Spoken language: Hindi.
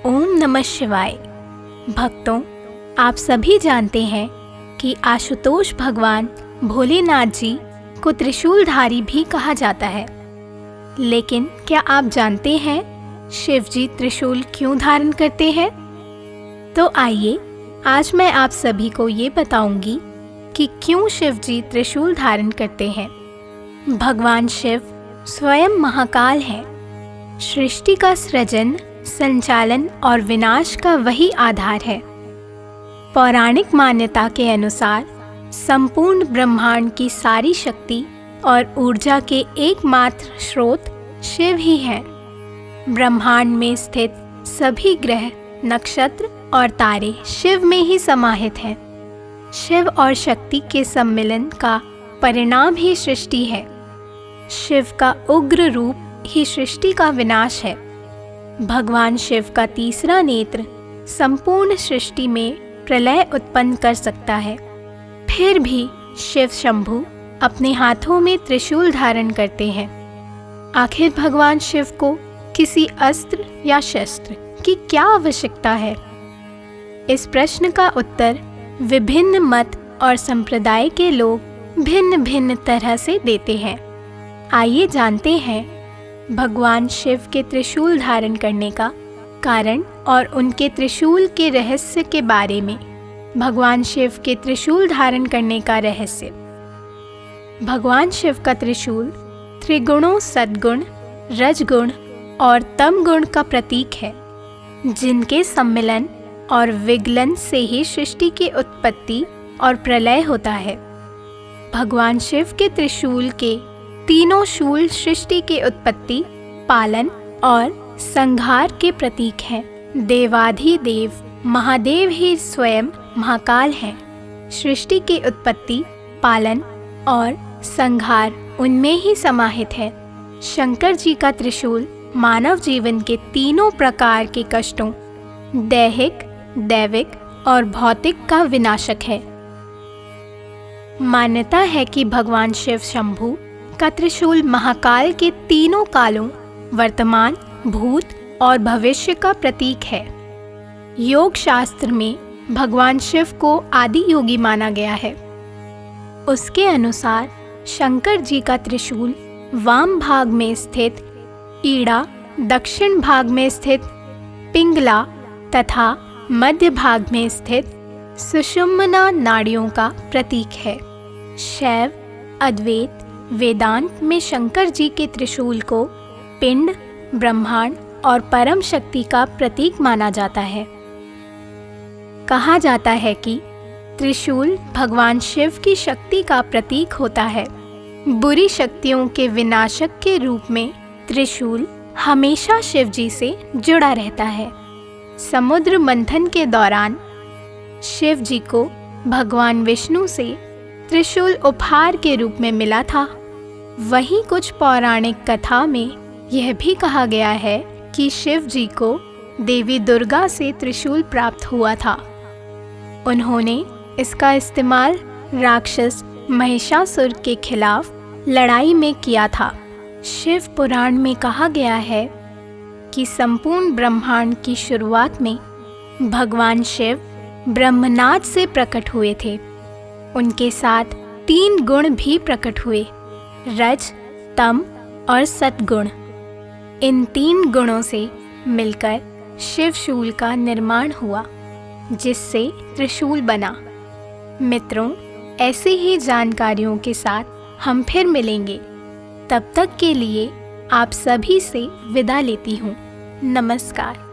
ओम नमः शिवाय। भक्तों, आप सभी जानते हैं कि आशुतोष भगवान भोलेनाथ जी को त्रिशूलधारी भी कहा जाता है। लेकिन क्या आप जानते हैं शिव जी त्रिशूल क्यों धारण करते हैं? तो आइए आज मैं आप सभी को ये बताऊंगी कि क्यों शिव जी त्रिशूल धारण करते हैं। भगवान शिव स्वयं महाकाल हैं। सृष्टि का सृजन, संचालन और विनाश का वही आधार है। पौराणिक मान्यता के अनुसार संपूर्ण ब्रह्मांड की सारी शक्ति और ऊर्जा के एकमात्र स्रोत शिव ही हैं। ब्रह्मांड में स्थित सभी ग्रह, नक्षत्र और तारे शिव में ही समाहित हैं। शिव और शक्ति के सम्मिलन का परिणाम ही सृष्टि है। शिव का उग्र रूप ही सृष्टि का विनाश है। भगवान शिव का तीसरा नेत्र संपूर्ण सृष्टि में प्रलय उत्पन्न कर सकता है। फिर भी शिव शंभु अपने हाथों में त्रिशूल धारण करते हैं। आखिर भगवान शिव को किसी अस्त्र या शस्त्र की क्या आवश्यकता है? इस प्रश्न का उत्तर विभिन्न मत और संप्रदाय के लोग भिन्न भिन्न तरह से देते हैं। आइए जानते हैं भगवान शिव के त्रिशूल धारण करने का कारण और उनके त्रिशूल के रहस्य के बारे में। भगवान शिव के त्रिशूल धारण करने का रहस्य। भगवान शिव का त्रिशूल त्रिगुणों सद्गुण, रजगुण और तमगुण का प्रतीक है, जिनके सम्मिलन और विगलन से ही सृष्टि की उत्पत्ति और प्रलय होता है। भगवान शिव के त्रिशूल के तीनों शूल सृष्टि की उत्पत्ति, पालन और संहार के प्रतीक हैं। देवाधिदेव महादेव ही स्वयं महाकाल हैं। सृष्टि की उत्पत्ति, पालन और संहार उनमें ही समाहित है। शंकर जी का त्रिशूल मानव जीवन के तीनों प्रकार के कष्टों, दैहिक, दैविक और भौतिक का विनाशक है। मान्यता है कि भगवान शिव शंभु का त्रिशूल महाकाल के तीनों कालों, वर्तमान, भूत और भविष्य का प्रतीक है। योग शास्त्र में भगवान शिव को आदि योगी माना गया है। उसके अनुसार शंकर जी का त्रिशूल वाम भाग में स्थित ईड़ा, दक्षिण भाग में स्थित पिंगला तथा मध्य भाग में स्थित सुषुम्ना नाड़ियों का प्रतीक है। शैव, अद्वैत, वेदांत में शंकर जी के त्रिशूल को पिंड, ब्रह्मांड और परम शक्ति का प्रतीक माना जाता है। कहा जाता है कि त्रिशूल भगवान शिव की शक्ति का प्रतीक होता है। बुरी शक्तियों के विनाशक के रूप में त्रिशूल हमेशा शिव जी से जुड़ा रहता है। समुद्र मंथन के दौरान शिव जी को भगवान विष्णु से त्रिशूल उपहार के रूप में मिला था। वहीं कुछ पौराणिक कथा में यह भी कहा गया है कि शिव जी को देवी दुर्गा से त्रिशूल प्राप्त हुआ था। उन्होंने इसका इस्तेमाल राक्षस महिषासुर के खिलाफ लड़ाई में किया था। शिव पुराण में कहा गया है कि संपूर्ण ब्रह्मांड की शुरुआत में भगवान शिव ब्रह्मनाद से प्रकट हुए थे। उनके साथ 3 गुण भी प्रकट हुए, रज, तम और सतगुण। इन 3 गुणों से मिलकर शिवशूल का निर्माण हुआ, जिससे त्रिशूल बना। मित्रों, ऐसे ही जानकारियों के साथ हम फिर मिलेंगे। तब तक के लिए आप सभी से विदा लेती हूँ। नमस्कार।